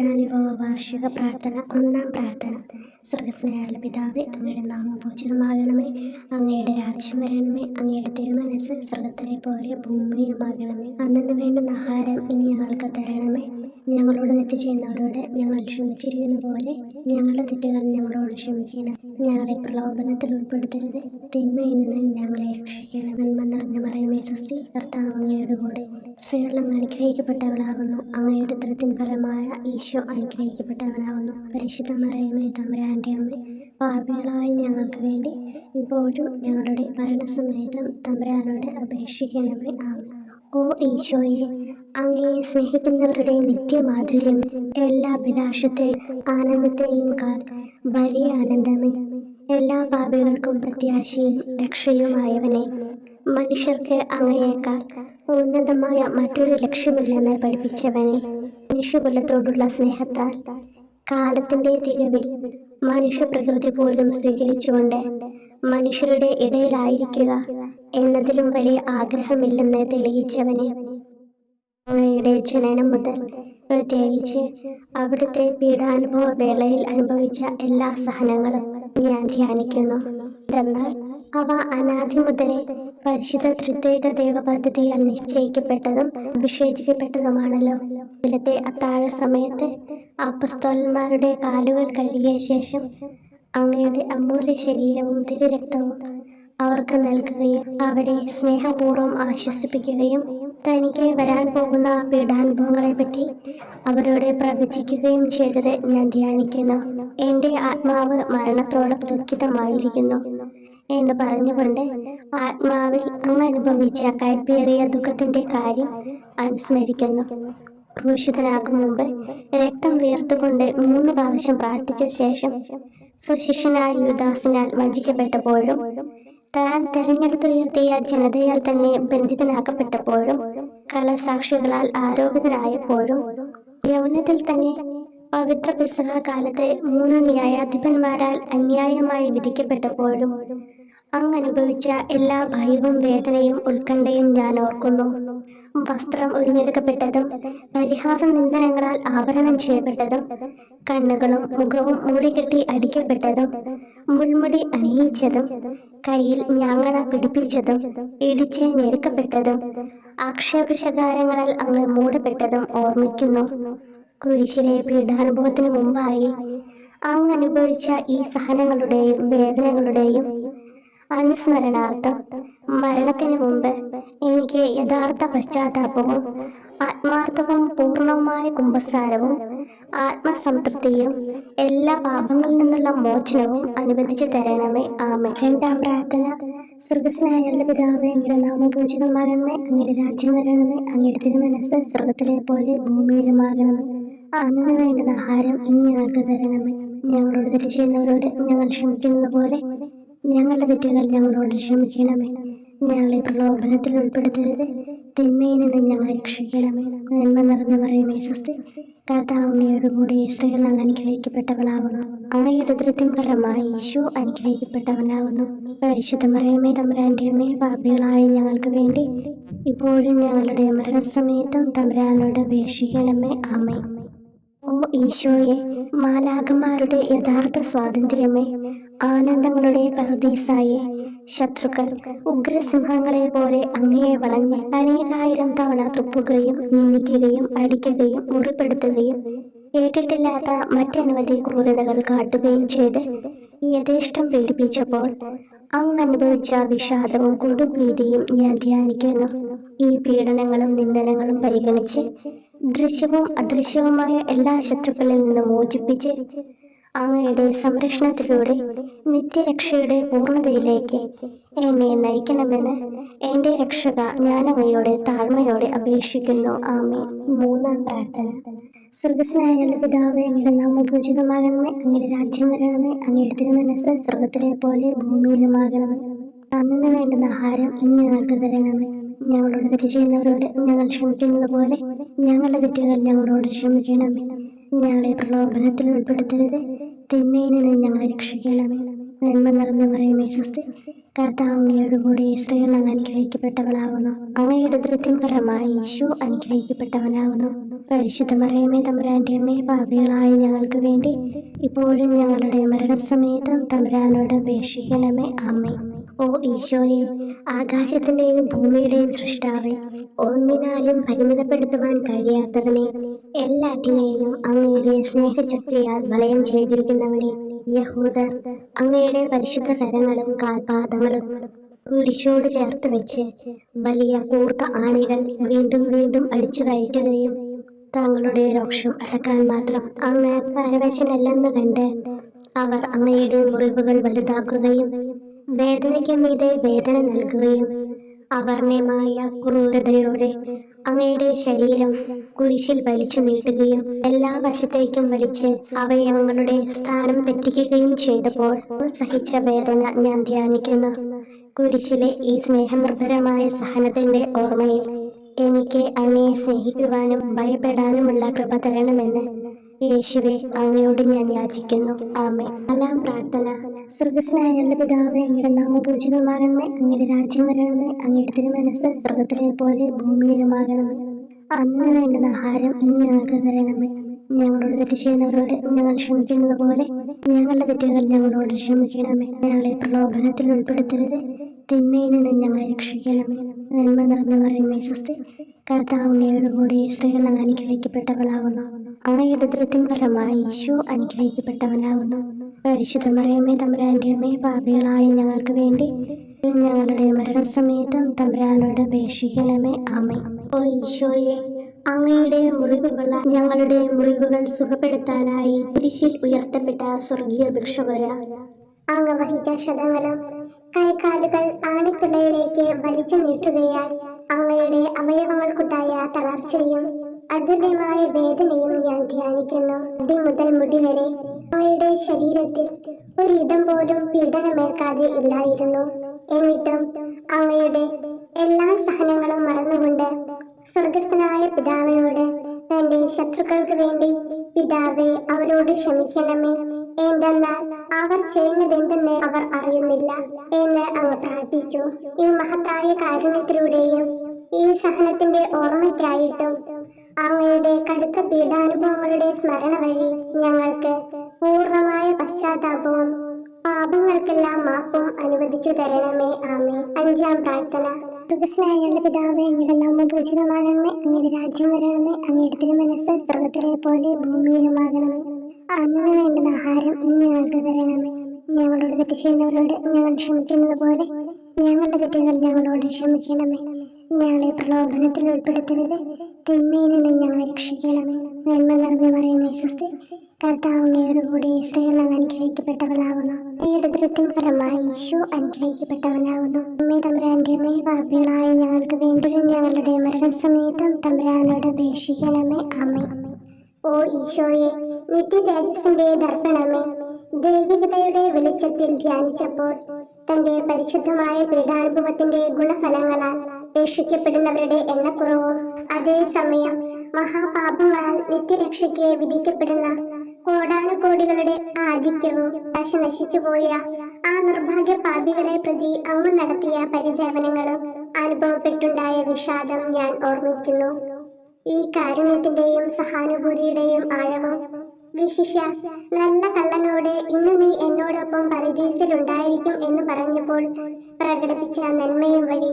പീഡാനുഭവ വാർഷിക പ്രാർത്ഥന. ഒന്നാം പ്രാർത്ഥന. സ്വർഗ്ഗസ്ഥനായുള്ള പിതാവേ, അങ്ങയുടെ നാമം പൂജിതമാകണമേ. അങ്ങയുടെ രാജ്യം വരണമേ. അങ്ങയുടെ തിരുമനസ്സ് സ്വർഗ്ഗത്തിലെ പോലെ ഭൂമിയിലുമാകണമേ. അന്നന്ന് വേണ്ടുന്ന ആഹാരം ഇനി ഞങ്ങൾക്ക് തരണമേ. ഞങ്ങളോട് തെറ്റ് ചെയ്യുന്നവരോട് ഞങ്ങൾ ക്ഷമിച്ചിരിക്കുന്ന പോലെ ഞങ്ങളുടെ തെറ്റുകൾ ഞങ്ങളോട് ക്ഷമിക്കണം. ഞങ്ങളെ പ്രലോഭനത്തിൽ ഉൾപ്പെടുത്തരുത്, തിന്മയിൽ നിന്ന് ഞങ്ങളെ രക്ഷിക്കണം. നന്മ നിറഞ്ഞ മറിയമേ സ്വസ്തി, കർത്താവ് അങ്ങയുടെ കൂടെ സ്ത്രീകൾ അങ്ങ് അനുഗ്രഹിക്കപ്പെട്ടവളാകുന്നു. അങ്ങയുടെ ഉദരത്തിൻ ഫലമായ ഈശോ അനുഗ്രഹിക്കപ്പെട്ടവനാകുന്നു. പരിശുദ്ധ മറിയമേ തമ്പുരാന്റെ അമ്മ, പാപികളായ ഞങ്ങൾക്ക് വേണ്ടി ഇപ്പോഴും ഞങ്ങളുടെ മരണസമയത്തും തമ്പുരാനോട് അപേക്ഷിക്കണമേ. ആമേൻ. ഓ ഈശോയെ, അങ്ങയെ സ്നേഹിക്കുന്നവരുടെ നിത്യമാധുര്യം, എല്ലാ അഭിലാഷത്തെയും ആനന്ദത്തെയും കാൽ വലിയ ആനന്ദമേ. എല്ലാ പാപികൾക്കും പ്രത്യാശയും രക്ഷയുമായവനെ, മനുഷ്യർക്ക് അങ്ങയേക്കാൾ ഉന്നതമായ മറ്റൊരു ലക്ഷ്യമില്ലെന്ന് പഠിപ്പിച്ചവനെ, മനുഷ്യകുലത്തോടുള്ള സ്നേഹത്താൽ കാലത്തിന്റെ തികവിൽ മനുഷ്യപ്രകൃതി പോലും സ്വീകരിച്ചുകൊണ്ട് മനുഷ്യരുടെ ഇടയിലായിരിക്കുക എന്നതിലും വലിയ ആഗ്രഹമില്ലെന്ന് തെളിയിച്ചവനെ, അങ്ങയുടെ ജനനം മുതൽ പ്രത്യേകിച്ച് അവിടുത്തെ പീഡാനുഭവ വേളയിൽ അനുഭവിച്ച എല്ലാ സഹനങ്ങളും ഞാൻ ധ്യാനിക്കുന്നു. എന്നാൽ അവ അനാദി മുതലേ പരിശുദ്ധ ത്രിത്വൈക ദൈവ പദ്ധതിയാൽ നിശ്ചയിക്കപ്പെട്ടതും വിശേഷിക്കപ്പെട്ടതുമാണല്ലോ. ഇന്നത്തെ അത്താഴ സമയത്ത് അപ്പസ്തോലന്മാരുടെ കാലുകൾ കഴുകിയ ശേഷം അങ്ങയുടെ അമൂല്യ ശരീരവും തിരുരക്തവും അവർക്ക് നൽകുകയും അവരെ സ്നേഹപൂർവ്വം ആശ്വസിപ്പിക്കുകയും തനിക്ക് വരാൻ പോകുന്ന പീഡാനുഭവങ്ങളെ പറ്റി അവരോട് പ്രവചിക്കുകയും ചെയ്തത് ഞാൻ ധ്യാനിക്കുന്നു. എൻ്റെ ആത്മാവ് മരണത്തോളം ദുഃഖിതമായിരിക്കുന്നു എന്ന് പറഞ്ഞുകൊണ്ട് ആത്മാവിൽ അങ്ങ് അനുഭവിച്ച കയ്പേറിയ ദുഃഖത്തിന്റെ കാര്യം അനുസ്മരിക്കുന്നു. ക്രൂശിതനാകും മുമ്പ് രക്തം വീർത്തുകൊണ്ട് 3 പ്രാവശ്യം പ്രാർത്ഥിച്ച ശേഷം സുശിഷ്യനായ യൂദാസിനാൽ വഞ്ചിക്കപ്പെട്ടപ്പോഴും താൻ തെരഞ്ഞെടുത്തുയർത്തിയ ജനതയാൽ തന്നെ ബന്ധിതനാക്കപ്പെട്ടപ്പോഴും കള്ളസാക്ഷികളാൽ ആരോപിതനായപ്പോഴും യൗവനത്തിൽ തന്നെ പവിത്ര പെസഹ കാലത്ത് 3 ന്യായാധിപന്മാരാൽ അന്യായമായി വിധിക്കപ്പെട്ടപ്പോഴും അങ്ങ് അനുഭവിച്ച എല്ലാ ഭയവും വേദനയും ഉത്കണ്ഠയും ഞാൻ ഓർക്കുന്നു. വസ്ത്രം ഉരിഞ്ഞെടുക്കപ്പെട്ടതും പരിഹാസ നിന്ദനങ്ങളാൽ ആവരണം ചെയ്യപ്പെട്ടതും കണ്ണുകളും മുഖവും മൂടിക്കെട്ടി അടിക്കപ്പെട്ടതും മുൾമുടി അണിയിച്ചതും കയ്യിൽ ഞാങ്ങണ പിടിപ്പിച്ചതും ഇടിച്ച് ഞെരുക്കപ്പെട്ടതും ആക്ഷേപശകാരങ്ങളാൽ അങ്ങ് മൂടപ്പെട്ടതും ഓർമ്മിക്കുന്നു. കുരിശിലെ പീഡാനുഭവത്തിന് മുമ്പായി അങ്ങ് അനുഭവിച്ച ഈ സഹനങ്ങളുടെയും വേദനകളുടെയും അനുസ്മരണാർത്ഥം മരണത്തിന് മുമ്പ് എനിക്ക് യഥാർത്ഥ പശ്ചാത്താപവും ആത്മാർത്ഥവും പൂർണ്ണവുമായ കുമ്പസാരവും ആത്മസംതൃപ്തിയും എല്ലാ പാപങ്ങളിൽ നിന്നുള്ള മോചനവും അനുവദിച്ചു തരണമേ. ആമേൻ. രണ്ടാം പ്രാർത്ഥന. സ്വർഗ്ഗസ്ഥനായുള്ള പിതാവേ, അങ്ങയുടെ നാമം പൂജിതമാകണമേ. അങ്ങയുടെ രാജ്യം വരണമേ. അങ്ങയുടെ തിരുമനസ്സ് സ്വർഗ്ഗത്തിലെ പോലെ ഭൂമിയിലുമാകണമേ. അന്നു വേണ്ടുന്ന ആഹാരം ഇനി ഞങ്ങൾക്ക് തരണമേ. ഞങ്ങളോട് തെറ്റ് ചെയ്യുന്നവരോട് ഞങ്ങൾ ക്ഷമിക്കുന്നത് പോലെ ഞങ്ങളുടെ തെറ്റുകൾ ഞങ്ങളോട് ക്ഷമിക്കണമേ. ഞങ്ങളെ പ്രലോഭനത്തിൽ ഉൾപ്പെടുത്തരുത്, തിന്മയിൽ നിന്ന് ഞങ്ങളെ രക്ഷിക്കണമേ. നന്മ നിറഞ്ഞ മറിയമേ സ്വസ്തി, കർത്താവ് അങ്ങയുടെ കൂടെ സ്ത്രീകൾ അങ്ങ് അനുഗ്രഹിക്കപ്പെട്ടവളാകുന്നു. അങ്ങയുടെ ഉദരത്തിൻ ഫലമായി ഈശോ അനുഗ്രഹിക്കപ്പെട്ടവനാകുന്നു. പരിശുദ്ധ മറിയമേ തമ്പുരാന്റെ അമ്മേ, പാപികളായ ഞങ്ങൾക്ക് വേണ്ടി ഇപ്പോഴും ഞങ്ങളുടെ മരണസമയത്തും തമ്പുരാനോട് അപേക്ഷിക്കണമേ. ആമേൻ. ഓ ഈശോയെ, മാലാഖമാരുടെ യഥാർത്ഥ സ്വാതന്ത്ര്യമേ, ആനന്ദങ്ങളുടെ പറുദീസായെ, ശത്രുക്കൾ ഉഗ്രസിംഹങ്ങളെ പോലെ അങ്ങയെ വളഞ്ഞ് അനേകായിരം തവണ തുപ്പുകയും നിന്ദിക്കുകയും അടിക്കുകയും മുറിപ്പെടുത്തുകയും കേട്ടിട്ടില്ലാത്ത മറ്റനവധി ക്രൂരതകൾ കാട്ടുകയും ചെയ്ത് യഥേഷ്ടം പീഡിപ്പിച്ചപ്പോൾ അങ്ങ് അനുഭവിച്ച വിഷാദവും കൊടുഭീതിയും ഞാൻ ധ്യാനിക്കുന്നു. ഈ പീഡനങ്ങളും നിന്ദനങ്ങളും പരിഗണിച്ച് ദൃശ്യവും അദൃശ്യവുമായ എല്ലാ ശത്രുക്കളിൽ നിന്ന് മോചിപ്പിച്ച് അങ്ങയുടെ സംരക്ഷണത്തിലൂടെ നിത്യരക്ഷയുടെ പൂർണ്ണതയിലേക്ക് എന്നെ നയിക്കണമെന്ന് എൻ്റെ രക്ഷക ഞാൻ അങ്ങയോട് താഴ്മയോടെ അപേക്ഷിക്കുന്നു. ആമേൻ. മൂന്നാം പ്രാർത്ഥന. സ്വർഗ്ഗസ്ഥനായുള്ള പിതാവേ, അങ്ങയുടെ നാമം പൂജിതമാകണമേ. അങ്ങയുടെ രാജ്യം വരണമേ. അങ്ങയുടെ തിരുമനസ്സ് സ്വർഗ്ഗത്തിലെ പോലെ ഭൂമിയിലുമാകണമേ. അന്നു വേണ്ടുന്ന ആഹാരം ഇനി ഞങ്ങൾക്ക് തരണമേ. ഞങ്ങളോട് തെറ്റ് ചെയ്യുന്നവരോട് ഞങ്ങൾ ക്ഷമിക്കുന്നത് പോലെ ഞങ്ങളുടെ തെറ്റുകൾ ഞങ്ങളോട് ക്ഷമിക്കണമേ. ഞങ്ങളെ പ്രലോഭനത്തിൽ ഉൾപ്പെടുത്തരുത്, തിന്മയിൽ നിന്ന് ഞങ്ങളെ രക്ഷിക്കണമേ. നന്മ നിറഞ്ഞ മറിയമേ സ്വസ്തി, കർത്താവ് അങ്ങയോടുകൂടി സ്ത്രീകൾ അങ്ങ് അനുഗ്രഹിക്കപ്പെട്ടവളാകുന്നു. അങ്ങയുടെ ഉദരത്തിൻ ഫലമായി ഈശോ അനുഗ്രഹിക്കപ്പെട്ടവനാകുന്നു. പരിശുദ്ധ മറിയമേ, തമ്പുരാന്റെ അമ്മേ, പാപികളായ ഞങ്ങൾക്ക് വേണ്ടി ഇപ്പോഴും ഞങ്ങളുടെ മരണസമയത്തും തമ്പുരാനോട് അപേക്ഷിക്കണമേ. ആമേൻ. ഓ ഈശോയെ, ആകാശത്തിന്റെയും ഭൂമിയുടെയും സൃഷ്ടാവേ, ഒന്നിനാലും പരിമിതപ്പെടുത്തുവാൻ കഴിയാത്തവനെ, എല്ലാറ്റിനെയും അങ്ങയുടെ സ്നേഹശക്തിയാൽ വലയം ചെയ്തിരിക്കുന്നവനെ, യഹൂദർ അങ്ങയുടെ പരിശുദ്ധ കരങ്ങളും കാൽപാദങ്ങളും കുരിശോട് ചേർത്ത് വെച്ച് വലിയ കൂർത്ത ആണികൾ വീണ്ടും വീണ്ടും അടിച്ചു കയറ്റുകയും തങ്ങളുടെ രോക്ഷം അടക്കാൻ മാത്രം അങ്ങ് പരവശനല്ലെന്ന് കണ്ട് അവർ അങ്ങയുടെ മുറിവുകൾ വലുതാക്കുകയും വേദനയ്ക്ക് മീതെ വേദന നൽകുകയും അവർണ്ണമായ ക്രൂരതയോടെ അങ്ങയുടെ ശരീരം കുരിശിൽ വലിച്ചു നീട്ടുകയും എല്ലാ വശത്തേക്കും വലിച്ച് അവയവങ്ങളുടെ സ്ഥാനം തെറ്റിക്കുകയും ചെയ്തപ്പോൾ സഹിച്ച വേദന ഞാൻ ധ്യാനിക്കുന്നു. കുരിശിലെ ഈ സ്നേഹനിർഭരമായ സഹനത്തിന്റെ ഓർമ്മയിൽ എനിക്ക് അങ്ങയെ സ്നേഹിക്കുവാനും ഭയപ്പെടാനുമുള്ള കൃപ തരണമെന്ന് യേശുവെ അങ്ങയോട് ഞാൻ യാചിക്കുന്നു. ആമേൻ. നാലാം പ്രാർത്ഥന. സ്വർഗ്ഗസ്ഥനായ ഞങ്ങളുടെ പിതാവേ, അങ്ങയുടെ നാമം പൂജിതമാകണമേ. അങ്ങയുടെ രാജ്യം വരണമേ. അങ്ങയുടെ തിരുമനസ്സ് സ്വർഗ്ഗത്തിലെ പോലെ ഭൂമിയിലുമാകണമേ. അന്ന് വേണ്ടുന്ന ആഹാരം ഇന്ന് ഞങ്ങൾക്ക് തരണമേ. ഞങ്ങളോട് തെറ്റ് ചെയ്യുന്നവരോട് ഞങ്ങൾ ക്ഷമിക്കുന്നത് പോലെ ഞങ്ങളുടെ തെറ്റുകൾ ഞങ്ങളോട് ക്ഷമിക്കണമേ. ഞങ്ങളെ പ്രലോഭനത്തിൽ ഉൾപ്പെടുത്തരുത്, തിന്മയിൽ നിന്ന് ഞങ്ങളെ രക്ഷിക്കണമേ. നന്മ നിറഞ്ഞു പറയുമേ സ്വസ്തി. കർത്താവ് അങ്ങയോടുകൂടി സ്ത്രീകൾ അങ്ങ് അനുഗ്രഹിക്കപ്പെട്ടവളാകുന്നു. അങ്ങയുടെ ഉദരത്തിൻ ഫലമായി ഈശോ അനുഗ്രഹിക്കപ്പെട്ടവനാകുന്നു. പരിശുദ്ധ മറിയമേ, തമ്പുരാന്റെ അമ്മേ, പാപികളായ ഞങ്ങൾക്ക് വേണ്ടി ഞങ്ങളുടെ മരണസമയത്തും തമ്പുരാനോട് അപേക്ഷിക്കണമേ. ആമേൻ. ഓ ഈശോയെ, അങ്ങയുടെ മുറിവുകൾ ഞങ്ങളുടെ മുറിവുകൾ സുഖപ്പെടുത്താനായി കുരിശിൽ ഉയർത്തപ്പെട്ട സ്വർഗീയ ഭിക്ഷുവര, അങ്ങ് വഹിച്ച ക്ഷതങ്ങളും കൈകാലുകൾ ആണിത്തുളയിലേക്ക് വലിച്ചു നീട്ടുകയാൽ അങ്ങയുടെ അവയവങ്ങൾക്കുണ്ടായ തളർച്ചയും അതുല്യമായ വേദനയും ഞാൻ ധ്യാനിക്കുന്നു. അടി മുതൽ മുടി വരെ അങ്ങയുടെ ശരീരത്തിൽ ഒരിടം പോലും പീഡനമേൽക്കാതെ ഇല്ലായിരുന്നു. എന്നിട്ടും അങ്ങയുടെ എല്ലാ സഹനങ്ങളും മറന്നുകൊണ്ട് സ്വർഗസ്ഥനായ പിതാവിനോട് തന്റെ ശത്രുക്കൾക്ക് വേണ്ടി പിതാവേ, അവരോട് ക്ഷമിക്കണമേ, എന്തെന്നാൽ അവർ ചെയ്യുന്നതെന്തെന്ന് അവർ അറിയുന്നില്ല എന്ന് അങ്ങ് പ്രാർത്ഥിച്ചു. ഈ മഹത്തായ കാരുണ്യത്തിലൂടെയും ഈ സഹനത്തിന്റെ ഓർമ്മയ്ക്കായിട്ടും അങ്ങയുടെ കടുത്ത പീഡാനുഭവങ്ങളുടെ സ്മരണ വഴി ഞങ്ങൾക്ക് പൂർണ്ണമായ പശ്ചാത്താപവും പാപങ്ങൾക്കെല്ലാം മാപ്പും അനുവദിച്ചു തരണമേ. ആമേൻ. അഞ്ചാം പ്രാർത്ഥന. സ്വർഗ്ഗസ്ഥനായ ഞങ്ങളുടെ പിതാവേ, അങ്ങയുടെ നാമം പൂജിതമാകണമേ. അങ്ങയുടെ രാജ്യം വരണമേ. അങ്ങയുടെ തിരുമനസ്സ് സ്വർഗ്ഗത്തിലെ പോലെ ഭൂമിയിലുമാകണമേ. അന്ന് വേണ്ടുന്ന ആഹാരം ഇന്ന് ഞങ്ങൾക്ക് തരണമേ. ഞങ്ങളോട് തെറ്റ് ചെയ്യുന്നവരോട് ഞങ്ങൾ ക്ഷമിക്കുന്നത് പോലെ ഞങ്ങളുടെ തെറ്റുകൾ ഞങ്ങളോട് ക്ഷമിക്കണമേ. ഞങ്ങളെ പ്രലോഭനത്തിൽ ഉൾപ്പെടുത്തരുത്, തിന്മയിൽ നിന്ന് ഞങ്ങളെ രക്ഷിക്കണമേ. നന്മ നിറഞ്ഞു പറയുമേ സ്വസ്തി. കർത്താവ് അങ്ങയോടുകൂടി സ്ത്രീകൾ അങ്ങ് അനുഗ്രഹിക്കപ്പെട്ടവളാകുന്നു. അങ്ങയുടെ ഉദരത്തിൻ ഫലമായി ഈശോ അനുഗ്രഹിക്കപ്പെട്ടവനാകുന്നു. അമ്മേ, തമ്പുരാന്റെ അമ്മേ, പാപികളായ ഞങ്ങൾക്ക് വേണ്ടി ഞങ്ങളുടെ മരണസമയത്തും തമ്പുരാനോട് അപേക്ഷിക്കണമേ. ആമേൻ. ഓ ഈശോയെ, നിത്യ തേജസ്സിന്റെ ദർപ്പണമേ, ദൈവികതയുടെ വെളിച്ചത്തിൽ ധ്യാനിച്ചപ്പോൾ തന്റെ പരിശുദ്ധമായ പീഡാനുഭവത്തിന്റെ ഗുണഫലങ്ങളാൽ രക്ഷിക്കപ്പെടുന്നവരുടെ എണ്ണക്കുറവും അതേസമയം മഹാപാപങ്ങളാൽ നിത്യരക്ഷയ്ക്ക് വിധിക്കപ്പെടുന്ന കോടാനുകോടികളുടെ ആധിക്യവും നശിച്ചുപോയ ആ നിർഭാഗ്യ പാപികളെ പ്രതി അങ്ങ് നടത്തിയ പരിദേവനങ്ങളും അനുഭവപ്പെട്ടുണ്ടായ വിഷാദം ഞാൻ ഓർമ്മിക്കുന്നു. ഈ കാരുണ്യത്തിന്റെയും സഹാനുഭൂതിയുടെയും ആഴവും വിശിഷ്യ നല്ല കള്ളനോട് ഇന്ന് നീ എന്നോടൊപ്പം പരദീസിലുണ്ടായിരിക്കും എന്ന് പറഞ്ഞപ്പോൾ പ്രകടിപ്പിച്ച നന്മയും വഴി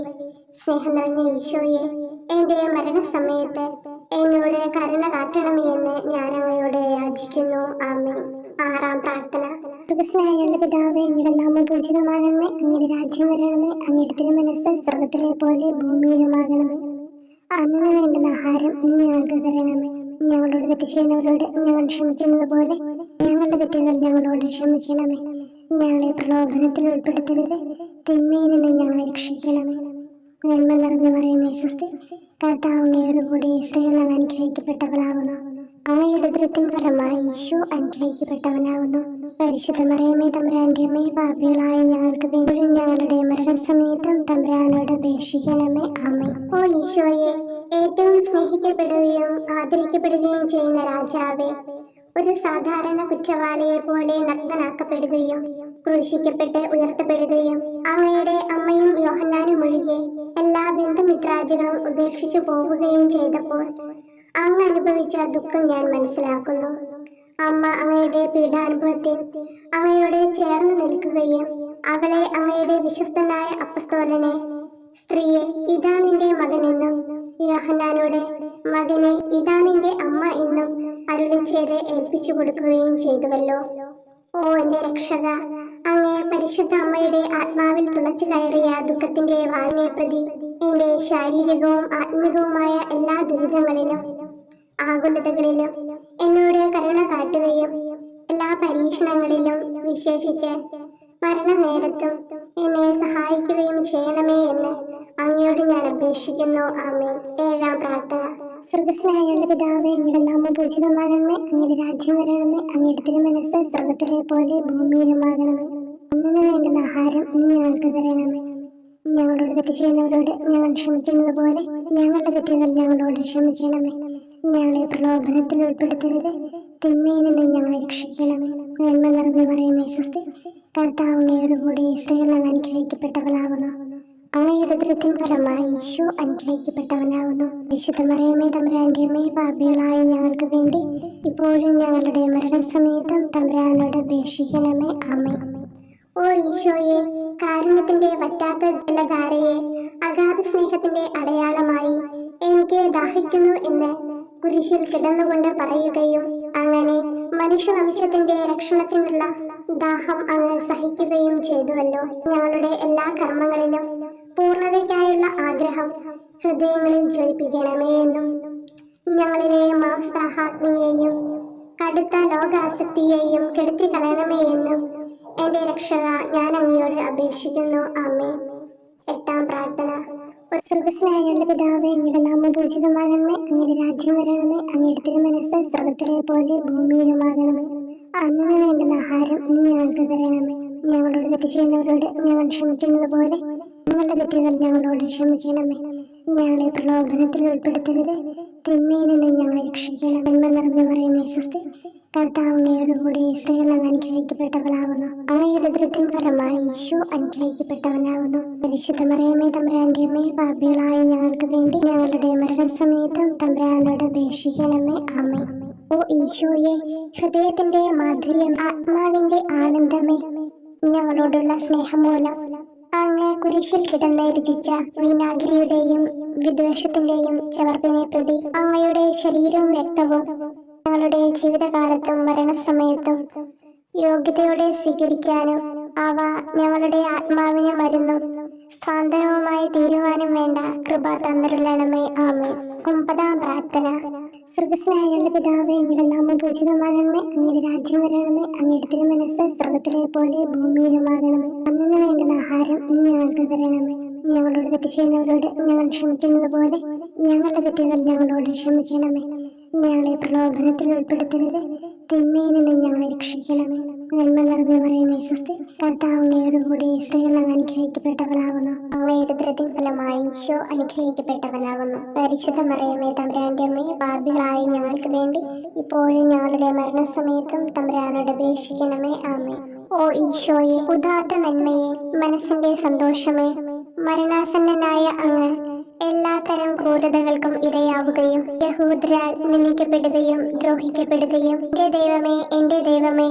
സ്നേഹം നിറഞ്ഞ ഈശോയെ, എന്റെ മരണസമയത്ത് എന്നോട് കരുണ കാട്ടണമേ എന്ന് ഞാൻ അങ്ങയോട് യാചിക്കുന്നു. ആമേൻ. ആറാം പ്രാർത്ഥന. സ്വർഗ്ഗസ്ഥനായ ഞങ്ങളുടെ പിതാവേ, അങ്ങയുടെ നാമം പൂജിതമാകണമേ. അങ്ങയുടെ രാജ്യം വരണമേ. അങ്ങയുടെ തിരുമനസ്സ് സ്വർഗ്ഗത്തിലെ പോലെ ഭൂമിയിലുമാകണമേ. അന്ന് വേണ്ടുന്ന ആഹാരം ഇന്ന് ഞങ്ങൾക്ക് തരണമേ. ഞങ്ങളോട് തെറ്റ് ചെയ്യുന്നവരോട് ഞങ്ങൾ ക്ഷമിക്കുന്നത് പോലെ ഞങ്ങളുടെ തെറ്റുകൾ ഞങ്ങളോട് ക്ഷമിക്കണമേ. ഞങ്ങളെ പ്രലോഭനത്തിൽ ഉൾപ്പെടുത്തരുത്, തിന്മയിൽ നിന്ന് ഞങ്ങളെ രക്ഷിക്കണമേ. നന്മ നിറഞ്ഞു പറയുമേ സ്വസ്തി. കർത്താവ് അങ്ങയോടുകൂടി സ്ത്രീകൾ അങ്ങ് അനുഗ്രഹിക്കപ്പെട്ടവളാകുന്നു. അങ്ങയുടെ ഉദരത്തിൻ ഫലമായി ഈശോ അനുഗ്രഹിക്കപ്പെട്ടവനാകുന്നു. പരിശുദ്ധ മറിയമേ, തമ്പുരാന്റെ അമ്മേ, പാപികളായ ഞങ്ങൾക്ക് വേണ്ടി ഞങ്ങളുടെ മരണസമയത്തും തമ്പുരാനോട് അപേക്ഷിക്കണമേ. ആമേൻ. ഓ ഈശോയെ, ഏറ്റവും സ്നേഹിക്കപ്പെടുകയും ആദരിക്കപ്പെടുകയും ചെയ്യുന്ന രാജാവേ, ഒരു സാധാരണ കുറ്റവാളിയെ പോലെ നഗ്നനാക്കപ്പെടുകയും ക്രൂശിക്കപ്പെട്ട് ഉയർത്തപ്പെടുകയും അങ്ങയുടെ അമ്മയും യോഹന്നാനും ഒഴികെ എല്ലാ ബന്ധുമിത്രാദികളും ഉപേക്ഷിച്ചു പോവുകയും ചെയ്തപ്പോൾ അങ്ങ് അനുഭവിച്ച ദുഃഖം ഞാൻ മനസ്സിലാക്കുന്നു. അമ്മ അങ്ങയുടെ പീഡാനുഭവത്തിൽ അങ്ങയോട് ചേർന്ന് നിൽക്കുകയും അവളെ അങ്ങയുടെ വിശ്വസ്തനായ അപ്പസ്തോലനെ, സ്ത്രീയെ ഇതാ നിന്റെ മകനെന്നും യോഹന്നാനോട് മകനെ ഇതാ നിന്റെ അമ്മ എന്നും അരുളി ചെയ്ത് ഏൽപ്പിച്ചു കൊടുക്കുകയും ചെയ്തുവല്ലോ. ഓ എന്റെ രക്ഷക, അങ്ങേ പരിശുദ്ധ അമ്മയുടെ ആത്മാവിൽ തുളച്ചു കയറിയ ദുഃഖത്തിന്റെ വാളിനെ പ്രതി എന്റെ ശാരീരികവും ആത്മികവുമായ എല്ലാ ദുരിതങ്ങളിലും ആകുലതകളിലും എന്നോട് കരുണ കാട്ടുകയും എല്ലാ പരീക്ഷണങ്ങളിലും വിശേഷിച്ച് മരണനേരത്തും എന്നെ സഹായിക്കുകയും ചെയ്യണമേ എന്ന് അങ്ങയോട് ഞാൻ അപേക്ഷിക്കുന്നു. ആമേൻ. ഏഴാം പ്രാർത്ഥന. സ്വർഗസ്നായുള്ള പിതാവേ, അങ്ങയുടെ നാമം പൂജിതമാകണമേ, അങ്ങയുടെ രാജ്യം വരണമേ, അങ്ങയുടെ തിരുമനസ്സ് സ്വർഗത്തിലെ പോലെ ഭൂമിയിലുമാകണമേ. അന്നു വേണ്ടുന്ന ആഹാരം ഇന്ന് ഞങ്ങൾക്ക് തരണമേ. ഞങ്ങളോട് തെറ്റ് ചെയ്യുന്നവരോട് ഞങ്ങൾ ക്ഷമിക്കുന്നത് പോലെ ഞങ്ങളുടെ തെറ്റുകൾ ഞങ്ങളോട് ക്ഷമിക്കണമേ. ഞങ്ങളെ പ്രലോഭനത്തിൽ ഉൾപ്പെടുത്തരുത്, തിന്മയിൽ നിന്ന് ഞങ്ങളെ രക്ഷിക്കണമേ. നന്മ നിറഞ്ഞു പറയുമേ സ്വസ്തി, കർത്താവ് അങ്ങയുടെ കൂടെ സ്ത്രീകൾ അങ്ങ് അനുഗ്രഹിക്കപ്പെട്ടവളാകുന്നു. അങ്ങയുടെ ഉദരത്തിൻ ഫലമായി ഈശോ അനുഗ്രഹിക്കപ്പെട്ടവനാകുന്നു. വിശുദ്ധ മറിയമേ തമ്പുരാന്റെ അമ്മേ, പാപികളായ ഞങ്ങൾക്ക് വേണ്ടി ഇപ്പോഴും ഞങ്ങളുടെ മരണസമയത്തും തമ്പുരാനോട് അപേക്ഷിക്കണമേ. ആമേൻ. ഓ ഈശോയെ, കാരുണ്യത്തിന്റെ വറ്റാത്ത ജലധാരയെ, അഗാധ സ്നേഹത്തിന്റെ അടയാളമായി എനിക്ക് ദാഹിക്കുന്നു എന്ന് കുരിശിൽ കിടന്നുകൊണ്ട് പറയുകയും അങ്ങനെ മനുഷ്യവംശത്തിന്റെ രക്ഷണത്തിനുള്ള ദാഹം അങ്ങ് സഹിക്കുകയും ചെയ്തുവല്ലോ. ഞങ്ങളുടെ എല്ലാ കർമ്മങ്ങളിലും പൂർണ്ണതയ്ക്കായുള്ള ആഗ്രഹം ഹൃദയങ്ങളിൽ ജ്വലിപ്പിക്കണമേ എന്നും ഞങ്ങളിലെ മാംസദാഹാഗ്നിയെയും കടുത്ത ലോകാസക്തിയെയും കെടുത്തി കളയണമേ എന്നും എന്റെ രക്ഷക ഞാൻ അങ്ങയോട് അപേക്ഷിക്കുന്നു. ആമേൻ. എട്ടാം പ്രാർത്ഥന. സ്വർഗസ്നായുള്ള പിതാവേ, അങ്ങയുടെ നാമം പൂജിതമാകണമേ, അങ്ങയുടെ രാജ്യം വരണമേ, അങ്ങയുടെ തിരുമനസ്സ് സ്വർഗത്തിലെ പോലെ ഭൂമിയിലുമാകണമേ. അന്നു വേണ്ടുന്ന ആഹാരം ഇന്ന് ഞങ്ങൾക്ക് തരണമേ. ഞങ്ങളോട് തെറ്റ് ചെയ്യുന്നവരോട് ഞങ്ങൾ ക്ഷമിക്കുന്നത് പോലെ ഞങ്ങളുടെ തെറ്റുകൾ ഞങ്ങളോട് ക്ഷമിക്കണമേ. ഞങ്ങളെ പ്രലോഭനത്തിൽ ഉൾപ്പെടുത്തരുത്, തിന്മയിൽ നിന്ന് ഞങ്ങളെ രക്ഷിക്കണം. നന്മ നിറഞ്ഞു പറയുമേ സ്വസ്തി, കർത്താവ് അങ്ങയുടെ കൂടെ സ്ത്രീകൾ അങ്ങ് അനുഗ്രഹിക്കപ്പെട്ടവളാകുന്നു. അങ്ങയുടെ ഉദരത്തിൻ ഫലമായി ഈശോ അനുഗ്രഹിക്കപ്പെട്ടവനാകുന്നു. പരിശുദ്ധ മറിയമേ തമ്പുരാന്റെ അമ്മേ, പാപികളായ ഞങ്ങൾക്ക് വേണ്ടി ഞങ്ങളുടെ മരണസമയത്തും തമ്പുരാനോട് അപേക്ഷിക്കണമേ. ആമേൻ. ഓ ഈശോയെ, ഹൃദയത്തിന്റെ മാധുര്യം, ആത്മാവിന്റെ ആനന്ദമേ, ഞങ്ങളോടുള്ള സ്നേഹം മൂലം അങ്ങ് കുരിശിൽ കിടന്ന് രുചിച്ച വിനാഗിരിയുടെയും വിദ്വേഷത്തിന്റെയും ചവർപ്പിനെ പ്രതി അങ്ങയുടെ ശരീരവും രക്തവും ഞങ്ങളുടെ ജീവിതകാലത്തും മരണസമയത്തും യോഗ്യതയോടെ സ്വീകരിക്കാനും അവ ഞങ്ങളുടെ ആത്മാവിന് മരുന്നും സ്വാതന്ത്ര്യവുമായി തീരുവാനും വേണ്ട കൃപ തന്നരുളണമേ. ആമേൻ. ഒമ്പതാം പ്രാർത്ഥന. സ്വർഗസ്നായുള്ള പിതാവേ, അങ്ങയുടെ നാമം പൂജിതമാകണമേ, അങ്ങയുടെ രാജ്യം വരണമേ, അങ്ങയുടെ തിരുമനസ്സ് സ്വർഗത്തിലെ പോലെ ഭൂമിയിലുമാകണമേ. അന്നു വേണ്ടുന്ന ആഹാരം ഇന്ന് ഞങ്ങൾക്ക് തരണമേ. ഞങ്ങളോട് തെറ്റ് ചെയ്യുന്നവരോട് ഞങ്ങൾ ക്ഷമിക്കുന്നത് പോലെ ഞങ്ങളുടെ തെറ്റുകൾ ഞങ്ങളോട് ക്ഷമിക്കണമേ. ഞങ്ങളെ പ്രലോഭനത്തിൽ ഉൾപ്പെടുത്തരുത്, തിന്മയിൽ നിന്ന് ഞങ്ങളെ രക്ഷിക്കണമേ. നന്മ നിറഞ്ഞു പറയുമേ സ്വസ്തി, കർത്താവ് അങ്ങയുടെ കൂടെ സ്ത്രീകൾ അങ്ങ് അനുഗ്രഹിക്കപ്പെട്ടവളാകുന്നു. അങ്ങയുടെ ഉദരത്തിൻ ഫലമായി ഈശോ അനുഗ്രഹിക്കപ്പെട്ടവനാകുന്നു. പരിശുദ്ധ മറിയമേ തമ്പുരാന്റെ അമ്മേ, പാപികളായ ഞങ്ങൾക്ക് വേണ്ടി ഇപ്പോഴും ഞങ്ങളുടെ മരണസമയത്തും തമ്പുരാനോട് അപേക്ഷിക്കണമേ. ആമേൻ. ഓ ഈശോയെ, ഉദാത്ത നന്മയെ, മനസ്സിന്റെ സന്തോഷമേ, മരണാസന്നനായ അങ്ങ് എല്ലാത്തരം ക്രൂരതകൾക്കും ഇരയാവുകയും യഹൂദരാൽ നിന്ദിക്കപ്പെടുകയും ദ്രോഹിക്കപ്പെടുകയും എന്റെ ദൈവമേ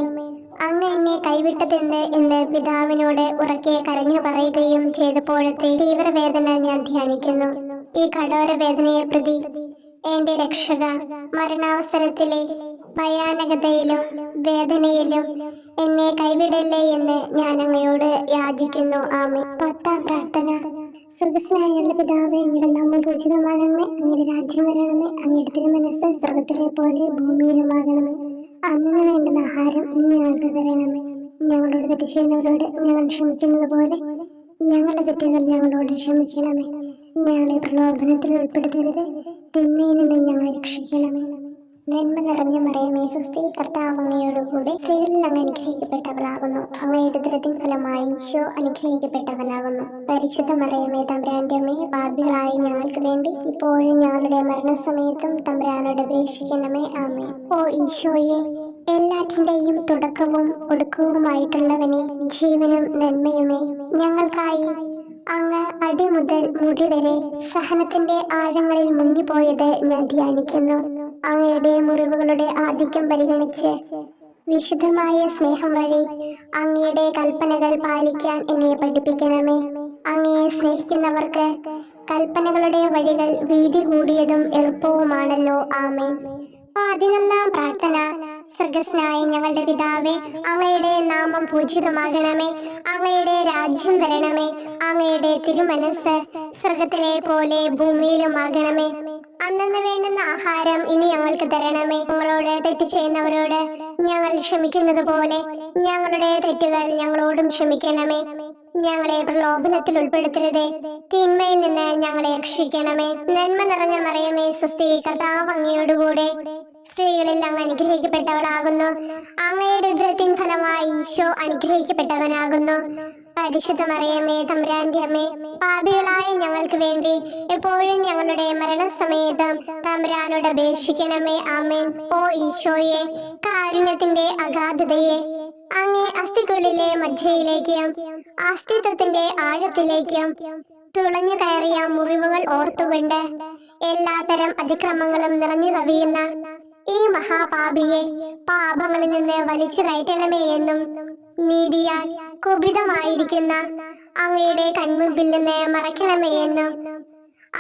അങ്ങ് എന്നെ കൈവിട്ടതെന്ന് എന്ന് പിതാവിനോട് ഉറക്കെ കരഞ്ഞു പറയുകയും ചെയ്തപ്പോഴത്തെ തീവ്രവേദന ഞാൻ ധ്യാനിക്കുന്നു. ഈ കഠോര വേദനയെ പ്രതി എന്റെ രക്ഷക, മരണാവസരത്തിലെ ഭയാനകതയിലും വേദനയിലും എന്നെ കൈവിടല്ലേ എന്ന് ഞാൻ അങ്ങയോട് യാചിക്കുന്നു. ആമേൻ. പത്താം പ്രാർത്ഥന. സ്വർഗസ്നായുള്ള പിതാവേ, അങ്ങയുടെ നാമം പൂജിതമാകണമേ, അങ്ങയുടെ രാജ്യം വരണമേ, അങ്ങയുടെ തിരുമനസ്സ് സ്വർഗത്തിലെ പോലെ ഭൂമിയിലുമാകണമേ. അന്നു വേണ്ടുന്ന ആഹാരം ഇന്ന് ഞങ്ങൾക്ക് തരണമേ. ഞങ്ങളോട് തെറ്റ് ചെയ്യുന്നവരോട് ഞങ്ങൾ ക്ഷമിക്കുന്നത് പോലെ ഞങ്ങളുടെ തെറ്റുകൾ ഞങ്ങളോട് ക്ഷമിക്കണമേ. ഞങ്ങളെ പ്രലോഭനത്തിൽ ഉൾപ്പെടുത്തരുത്, തിന്മയിൽ നിന്ന് ഞങ്ങളെ രക്ഷിക്കണമേ. നന്മ നിറഞ്ഞ മറിയമേ സ്വസ്തി, കർത്താവ് അങ്ങയോടുകൂടി സ്ത്രീകളിൽ അങ്ങ് അനുഗ്രഹിക്കപ്പെട്ടവളാകുന്നു. അങ്ങയുടെ ഉദരത്തിൻ ഫലമായി ഈശോ അനുഗ്രഹിക്കപ്പെട്ടവനാകുന്നു. പരിശുദ്ധ മറിയമേ തമ്പുരാന്റെ അമ്മേ, പാപികളായ ഞങ്ങൾക്ക് വേണ്ടി ഇപ്പോഴും ഞങ്ങളുടെ മരണസമയത്തും തമ്പുരാനോട് അപേക്ഷിക്കണമേ. ആമേൻ. ഓ ഈശോയെ, എല്ലാറ്റിന്റെയും തുടക്കവും ഒടുക്കവുമായിട്ടുള്ളവനെ, ജീവനും നന്മയുമേ, ഞങ്ങൾക്കായി അങ്ങ് അടിമുതൽ മുടി വരെ സഹനത്തിന്റെ ആഴങ്ങളിൽ മുങ്ങിപ്പോയത് ഞാൻ ധ്യാനിക്കുന്നു. അങ്ങയുടെ മുറിവുകളുടെ ആധിക്യം പരിഗണിച്ച് വിശുദ്ധമായ സ്നേഹം വഴി അങ്ങയുടെ കൽപ്പനകൾ പാലിക്കാൻ എന്നെ പഠിപ്പിക്കണമേ. അങ്ങയെ സ്നേഹിക്കുന്നവർക്ക് കൽപ്പനകളുടെ വഴികൾ വീതി കൂടിയതും എളുപ്പവുമാണല്ലോ. ആമേൻ. 11-ാം പ്രാർത്ഥന. സ്വർഗ്ഗസ്ഥനായ ഞങ്ങളുടെ പിതാവേ, അങ്ങയുടെ നാമം പൂജിതമാകണമേ. അങ്ങയുടെ രാജ്യം വരണമേ. അങ്ങയുടെ തിരുമനസ് സ്വർഗത്തിലെ പോലെ ഭൂമിയിലുമാകണമേ. അന്നന്ന് വേണ്ടുന്ന ആഹാരം ഇനി ഞങ്ങൾക്ക് തരണമേ. ഞങ്ങളോട് തെറ്റ് ചെയ്യുന്നവരോട് ഞങ്ങൾ ക്ഷമിക്കുന്നത് പോലെ ഞങ്ങളുടെ തെറ്റുകൾ ഞങ്ങളോടും ക്ഷമിക്കണമേ. ഞങ്ങളെ പ്രലോഭനത്തിൽ ഉൾപ്പെടുത്തരുതേ, തിന്മയിൽ നിന്ന് ഞങ്ങളെ രക്ഷിക്കണമേ. നന്മ നിറഞ്ഞ മറിയമേ, സ്വസ്തി, കർത്താവ് അങ്ങയോടുകൂടെ സ്ത്രീകളിൽ അങ്ങ് അനുഗ്രഹിക്കപ്പെട്ടവളാകുന്നു. അങ്ങയുടെ ഉദരത്തിൻ ഫലമായി ഈശോ അനുഗ്രഹിക്കപ്പെട്ടവനാകുന്നു. പരിശുദ്ധ മറിയമേ, തമ്പുരാന്റെ അമ്മേ, പാപികളായ ഞങ്ങൾക്ക് വേണ്ടി എപ്പോഴും ഞങ്ങളുടെ മരണസമയത്തും തമ്പുരാനോട് അപേക്ഷിക്കണമേ. ആമേൻ. ഓ ഈശോയെ, കാരുണ്യത്തിന്റെ അഗാധതയെ, അങ്ങേ അസ്ഥിക്കുള്ളിലെ മജ്ജയിലേക്കും അസ്തിത്വത്തിന്റെ ആഴത്തിലേക്കും തുളഞ്ഞു കയറിയ മുറിവുകൾ ഓർത്തുകൊണ്ട് എല്ലാത്തരം അതിക്രമങ്ങളും നിറഞ്ഞു കവിയുന്ന ഈ മഹാപാപിയെ പാപങ്ങളിൽ നിന്ന് വലിച്ചു കയറ്റണമേ എന്നും, നീതിയാൽ കുപിതമായിരിക്കുന്ന അങ്ങയുടെ കൺമുമ്പിൽ നിന്ന് മറയ്ക്കണമേ എന്നും,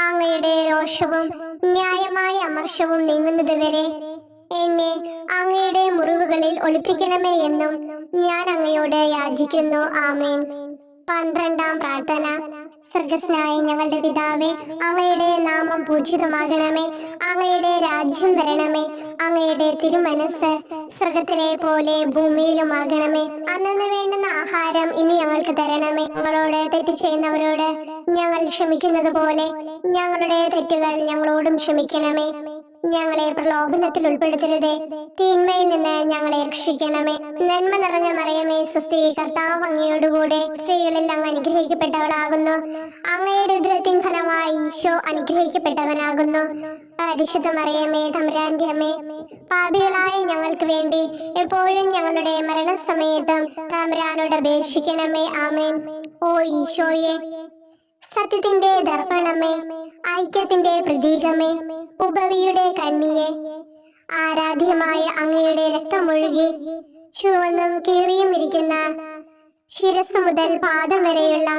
അങ്ങയുടെ രോഷവും ന്യായമായ അമർഷവും നീങ്ങുന്നത് വരെ എന്നെ അങ്ങയുടെ മുറിവുകളിൽ ഒളിപ്പിക്കണമേ എന്നും ഞാൻ അങ്ങയോട് യാചിക്കുന്നു. ആമേൻ. 12-ാം പ്രാർത്ഥന. സ്വർഗ്ഗസ്ഥനായ ഞങ്ങളുടെ പിതാവേ, അങ്ങയുടെ നാമം പൂജിതമാകണമേ. അങ്ങയുടെ രാജ്യം വരണമേ. അങ്ങയുടെ തിരുമനസ് സ്വർഗത്തിലെ പോലെ ഭൂമിയിലുമാകണമേ. അന്നന്ന് വേണ്ടുന്ന ആഹാരം ഇനി ഞങ്ങൾക്ക് തരണമേ. ഞങ്ങളോട് തെറ്റ് ചെയ്യുന്നവരോട് ഞങ്ങൾ ക്ഷമിക്കുന്നത് പോലെ ഞങ്ങളുടെ തെറ്റുകൾ ഞങ്ങളോടും ക്ഷമിക്കണമേ. ഞങ്ങളെ പ്രലോഭനത്തിൽ ഉൾപ്പെടുത്തരുതേ, തിന്മയിൽ നിന്ന് ഞങ്ങളെ രക്ഷിക്കണമേ. നന്മ നിറഞ്ഞ മറിയമേ, സ്വസ്തി, കർത്താവ് അങ്ങയോടുകൂടെ സ്ത്രീകളിൽ അങ്ങ് അനുഗ്രഹിക്കപ്പെട്ടവളാകുന്നു. അങ്ങയുടെ ഉദരത്തിൻ ഫലമായി ഈശോ അനുഗ്രഹിക്കപ്പെട്ടവനാകുന്നു. പരിശുദ്ധ മറിയമേ, തമ്പുരാന്റെ അമ്മേ, പാപികളായ ഞങ്ങൾക്ക് വേണ്ടി എപ്പോഴും ഞങ്ങളുടെ മരണസമയത്തും തമ്പുരാനോട് അപേക്ഷിക്കണമേ. ആമേൻ. ഓ ഈശോയെ, സത്യത്തിന്റെ ദർപ്പണമേ, ഐക്യത്തിന്റെ പ്രതീകമേ, ഉപവിയുടെ കണ്ണിയെ, ആരാധ്യമായ അങ്ങയുടെ രക്തമൊഴുകി ചുവന്നും കീറിയും ഇരിക്കുന്ന ശിരസ് മുതൽ പാദം വരെയുള്ള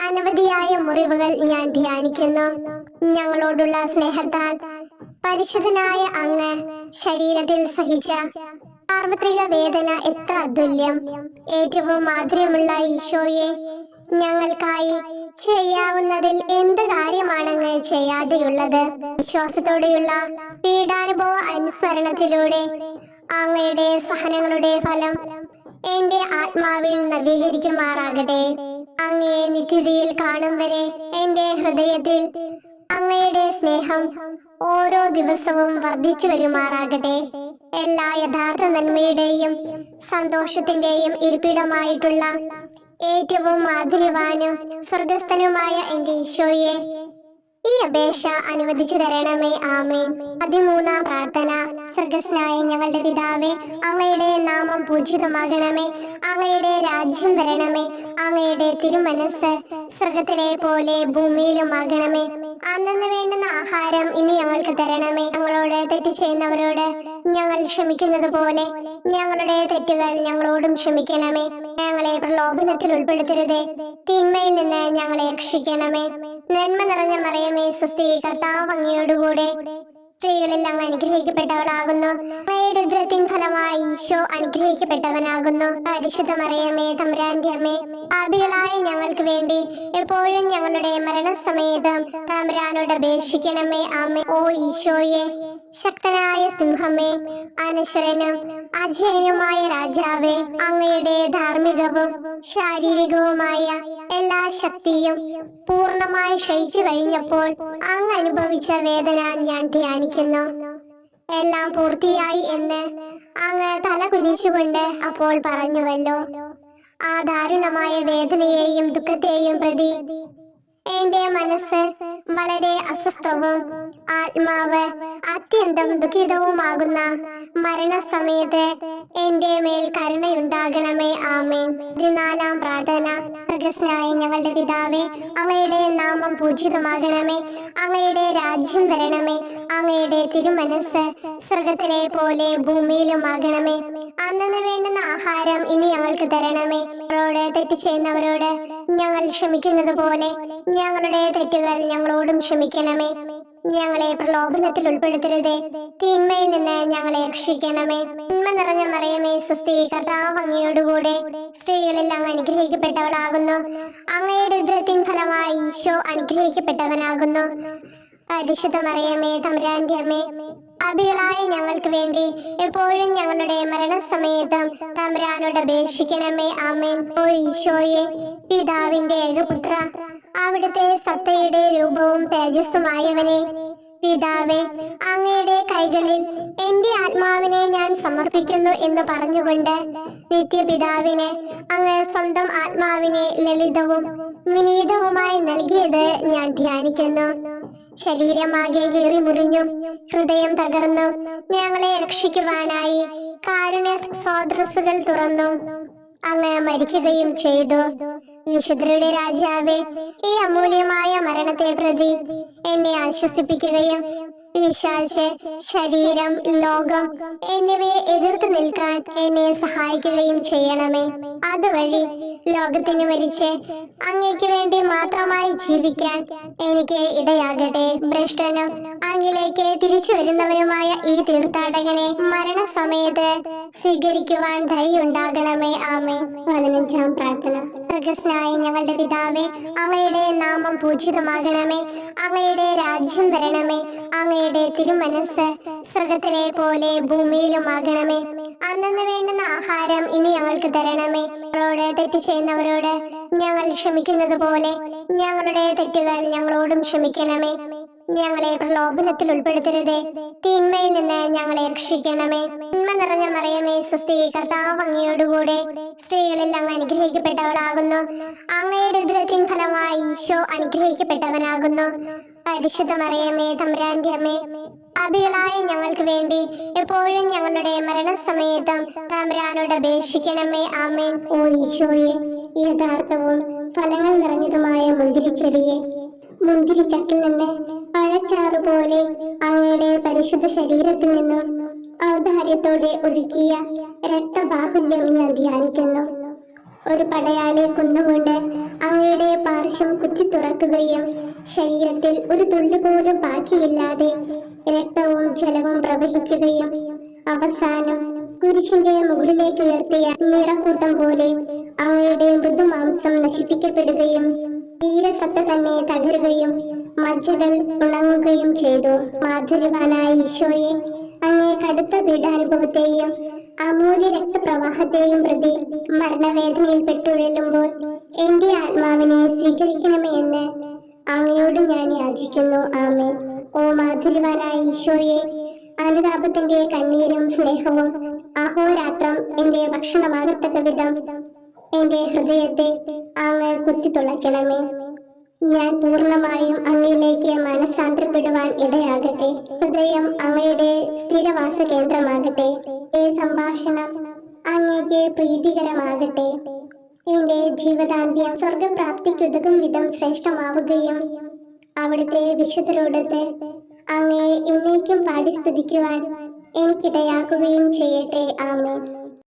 അനവധിയായ മുറിവുകൾ ഞാൻ ധ്യാനിക്കുന്നു. ഞങ്ങളോടുള്ള സ്നേഹത്താൽ പരിശുദ്ധനായ അങ്ങ് ശരീരത്തിൽ സഹിച്ച സാർവത്രിക വേദന എത്ര അതുല്യം. ഏറ്റവും മാധുര്യമുള്ള ഈശോയെ, ഞങ്ങൾക്കായി ചെയ്യാവുന്നതിൽ എന്ത് കാര്യമാണങ്ങ് ചെയ്യാതെയുള്ളത്? വിശ്വാസത്തോടെയുള്ള പീഡാനുഭവ അനുസ്മരണത്തിലൂടെ അങ്ങയുടെ സഹനങ്ങളുടെ ഫലം എന്റെ ആത്മാവിൽ നവീകരിക്കുമാറാകട്ടെ. അങ്ങയെ നിത്യതയിൽ കാണും വരെ എന്റെ ഹൃദയത്തിൽ അങ്ങയുടെ സ്നേഹം ഓരോ ദിവസവും വർദ്ധിച്ചു വരുമാറാകട്ടെ. എല്ലാ യഥാർത്ഥ നന്മയുടെയും സന്തോഷത്തിന്റെയും ഇരിപ്പിടമായിട്ടുള്ള ഏറ്റവും മാധുര്യവാനും സ്വർഗസ്ഥനുമായ എന്റെ ഈശോയെ, ഈ അപേക്ഷ അനുവദിച്ചു തരണമേ. ആമേൻ. 13-ാം പ്രാർത്ഥന. സ്വർഗ്ഗസ്ഥനായ ഞങ്ങളുടെ പിതാവേ, അങ്ങയുടെ നാമം പൂജിതമാകണമേ. അങ്ങയുടെ രാജ്യം വരണമേ. അങ്ങയുടെ തിരുമനസ് സ്വർഗത്തിലെ പോലെ ഭൂമിയിലുമാകണമേ. അന്നന്ന് വേണ്ടുന്ന ആഹാരം ഇനി ഞങ്ങൾക്ക് തരണമേ. ഞങ്ങളോട് തെറ്റ് ചെയ്യുന്നവരോട് ഞങ്ങൾ ക്ഷമിക്കുന്നത് പോലെ ഞങ്ങളുടെ തെറ്റുകൾ ഞങ്ങളോടും ക്ഷമിക്കണമേ. ഞങ്ങളെ പ്രലോഭനത്തിൽ ഉൾപ്പെടുത്തരുതേ, തിന്മയിൽ നിന്ന് ഞങ്ങളെ രക്ഷിക്കണമേ. നന്മ നിറഞ്ഞ മറിയമേ, സ്വസ്തി, കർത്താവ് അങ്ങയോടുകൂടെ സ്ത്രീകളിൽ അങ്ങ് അനുഗ്രഹിക്കപ്പെട്ടവളാകുന്നു. അങ്ങയുടെ ഉദരത്തിൻ ഫലമായി ഈശോ അനുഗ്രഹിക്കപ്പെട്ടവനാകുന്നു. പരിശുദ്ധ മറിയമേ, തമ്പുരാന്റെ അമ്മേ, പാപികളായ ഞങ്ങൾക്ക് വേണ്ടി എപ്പോഴും ഞങ്ങളുടെ മരണസമയത്തും തമ്പുരാനോട് അപേക്ഷിക്കണമേ. ആമേൻ. ഓ ഈശോയെ, ശക്തനായ സിംഹമേ, അനശ്വരനും അജയനുമായ രാജാവേ, അങ്ങയുടെ ധാർമ്മികവും ശാരീരികവുമായ എല്ലാ ശക്തിയും പൂർണ്ണമായി ക്ഷയിച്ചു കഴിഞ്ഞപ്പോൾ അങ്ങ് അനുഭവിച്ച വേദന ഞാൻ ധ്യാനിക്കുന്നു. എല്ലാം പൂർത്തിയായി എന്ന് അങ്ങ് തല കുനിച്ചുകൊണ്ട് അപ്പോൾ പറഞ്ഞുവല്ലോ. ആ ദാരുണമായ വേദനയെയും ദുഃഖത്തെയും പ്രതി എന്റെ മനസ്സ് വളരെ അസ്വസ്ഥവും ആത്മാവ് അത്യന്തം ദുഃഖിതവുമാകുന്ന മരണസമയത്ത് എന്റെ മേൽ കരുണയുണ്ടാകണമേ. ആമേൻ. 14-ാം പ്രാർത്ഥന. സ്വർഗ്ഗസ്ഥനായ ഞങ്ങളുടെ പിതാവേ, അങ്ങയുടെ നാമം പൂജിതമാകണമേ. അങ്ങയുടെ രാജ്യം വരണമേ. അങ്ങയുടെ തിരുമനസ് സ്വർഗത്തിലെ പോലെ ഭൂമിയിലുമാകണമേ. അന്നന്ന് വേണ്ടുന്ന ആഹാരം ഇനി ഞങ്ങൾക്ക് തരണമേ. ഞങ്ങളോട് തെറ്റ് ചെയ്യുന്നവരോട് ഞങ്ങൾ ക്ഷമിക്കുന്നത് പോലെ ഞങ്ങളുടെ തെറ്റുകൾ ഞങ്ങളോടും ക്ഷമിക്കണമേ. ഞങ്ങളെ പ്രലോഭനത്തിൽ ഉൾപ്പെടുത്തരുതേ, തിന്മയിൽ നിന്ന് ഞങ്ങളെ രക്ഷിക്കണമേ. നന്മ നിറഞ്ഞ മറിയമേ, സ്വസ്തി, കർത്താവ് അങ്ങയോടുകൂടെ സ്ത്രീകളിൽ അങ്ങ് അനുഗ്രഹിക്കപ്പെട്ടവളാകുന്നു. അങ്ങയുടെ ഉദരത്തിൻ ഫലമായി ഈശോ അനുഗ്രഹിക്കപ്പെട്ടവനാകുന്നു. പരിശുദ്ധ മറിയമേ, തമ്പുരാന്റെ അമ്മേ, പാപികളായ ഞങ്ങൾക്ക് വേണ്ടി എപ്പോഴും ഞങ്ങളുടെ മരണസമയത്തും തമ്പുരാനോട് അപേക്ഷിക്കണമേ. ആമേൻ. ഓ ഈശോയെ, പിതാവിന്റെ ഏകപുത്ര, അവിടുത്തെ സത്തയുടെ രൂപവും തേജസ്സുമായവനെ, പിതാവേ, അങ്ങയുടെ കൈകളിൽ എന്റെ ആത്മാവിനെ ഞാൻ സമർപ്പിക്കുന്നു എന്ന് പറഞ്ഞുകൊണ്ട് നിത്യപിതാവിന് അങ്ങ് സ്വന്തം ആത്മാവിനെ ലളിതവും വിനീതവുമായി നൽകിയത് ഞാൻ ധ്യാനിക്കുന്നു. ശരീരമാകെ കീറി മുറിഞ്ഞും ഹൃദയം തകർന്നും ഞങ്ങളെ രക്ഷിക്കുവാനായി കാരുണ്യ സ്രോതസ്സുകൾ തുറന്നു അങ്ങ് മരിക്കുകയും ചെയ്തു. വിശുദ്ധരുടെ രാജാവേ, ഈ അമൂല്യമായ മരണത്തെ പ്രതി എന്നെ ആശ്വസിപ്പിക്കുകയും വിശ്വാസ ശരീരം, ലോകം എന്നിവയെ എതിർത്ത് നിൽക്കാൻ എന്നെ സഹായിക്കുകയും ചെയ്യണമേ. അതുവഴി ലോകത്തിന് മരിച്ച് അങ്ങയ്ക്ക് വേണ്ടി മാത്രമായി ജീവിക്കാൻ എനിക്ക് ഇടയാകട്ടെ. ഭ്രഷ്ടനും അങ്ങിലേക്ക് തിരിച്ചു വരുന്നവരുമായ ഈ തീർത്ഥാടകനെ മരണസമയത്ത് സ്വീകരിക്കുവാൻ ധൈര്യമുണ്ടാകണമേ. ആമേൻ. 15-ാം പ്രാർത്ഥന. സ്വർഗ്ഗസ്ഥനായ ഞങ്ങളുടെ പിതാവേ, അങ്ങയുടെ നാമം പൂജിതമാകണമേ. അങ്ങയുടെ രാജ്യം വരണമേ. അങ്ങയുടെ തിരുമനസ് സ്വർഗത്തിലെ പോലെ ഭൂമിയിലുമാകണമേ. അന്നന്ന് വേണ്ടുന്ന ആഹാരം ഇനി ഞങ്ങൾക്ക് തരണമേ. ഞങ്ങളോട് തെറ്റ് ചെയ്യുന്നവരോട് ഞങ്ങൾ ക്ഷമിക്കുന്നത് പോലെ ഞങ്ങളുടെ തെറ്റുകൾ ഞങ്ങളോടും ക്ഷമിക്കണമേ. ഞങ്ങളെ പ്രലോഭനത്തിൽ ഉൾപ്പെടുത്തരുതേ, തിന്മയിൽ നിന്ന് ഞങ്ങളെ രക്ഷിക്കണമേ. നന്മ നിറഞ്ഞ മറിയമേ, സ്വസ്തി, കർത്താവ് അങ്ങയോടുകൂടെ സ്ത്രീകളിൽ അങ്ങ് അനുഗ്രഹിക്കപ്പെട്ടവളാകുന്നു. അങ്ങയുടെ ഉദരത്തിൻ ഫലമായി ഈശോ അനുഗ്രഹിക്കപ്പെട്ടവനാകുന്നു. പരിശുദ്ധ മറിയമേ, തമ്പുരാന്റെ അമ്മേ, പാപികളായ ഞങ്ങൾക്ക് വേണ്ടി എപ്പോഴും ഞങ്ങളുടെ മരണസമയത്തും തമ്പുരാനോട് അപേക്ഷിക്കണമേ. ആമേൻ. ഓ ഈശോയെ, യഥാർത്ഥവും ഫലങ്ങൾ നിറഞ്ഞതുമായ മുന്തിരിച്ചെടിയെ, മുന്തിരിച്ചക്കിൽ നിന്ന് പഴച്ചാറു പോലെ അങ്ങയുടെ പരിശുദ്ധ ശരീരത്തിൽ നിന്നും ഔദാര്യത്തോടെ ഒഴുകിയ രക്തബാഹുല്യം ഞാൻ ധ്യാനിക്കുന്നു. ഒരു പടയാളി കുന്നുകൊണ്ട് അങ്ങയുടെ പാർശ്വം കുത്തി തുറക്കുകയും ശരീരത്തിൽ ഒരു തുള്ളി പോലും ബാക്കിയില്ലാതെ രക്തവും ജലവും പ്രവഹിക്കുകയും അവസാനം കുരിശിന്റെ മുകളിലേക്ക് ഉയർത്തിയ നിറക്കൂട്ടം പോലെ അങ്ങയുടെ മൃദുമാംസം നശിപ്പിക്കപ്പെടുകയും തീരസത്ത തന്നെ തകരുകയും മജ്ജകൾ ഉണങ്ങുകയും ചെയ്തു. മാധുര്യവാനായ ഈശോയെ, അങ്ങേ കടുത്ത പീഡാനുഭവത്തെയും അമൂല്യ രക്തപ്രവാഹത്തെയും പ്രതി മരണവേദനയിൽ പെട്ടുഴലുമ്പോൾ എന്റെ ആത്മാവിനെ സ്വീകരിക്കണമേ എന്ന് അങ്ങയോട് ഞാൻ യാചിക്കുന്നു. ആമേൻ. ഓ മാധുര്യവാനായ ഈശോയെ, അനുതാപത്തിന്റെ കണ്ണീരും സ്നേഹവും അഹോരാത്രം എന്റെ ഭക്ഷണമാകത്തക്ക വിധം എന്റെ ഹൃദയത്തെ അങ്ങ് കുത്തിത്തുളയ്ക്കണമേ. ഞാൻ പൂർണ്ണമായും അങ്ങയിലേക്ക് മനസ്സാന്തരപ്പെടുവാൻ ഇടയാകട്ടെ. ഹൃദയം അങ്ങയുടെ സ്ഥിരവാസ കേന്ദ്രമാകട്ടെ. ഈ സംഭാഷണം അങ്ങേക്ക് പ്രീതികരമാകട്ടെ. എന്റെ ജീവിതാന്ത്യം സ്വർഗപ്രാപ്തിക്കുതകും വിധം ശ്രേഷ്ഠമാവുകയും അവിടുത്തെ വിശുദ്ധരോടൊത്ത് അങ്ങയെ എന്നേക്കും പാടി സ്തുതിക്കുവാൻ എനിക്കിടയാക്കുകയും ചെയ്യട്ടെ. ആമേൻ.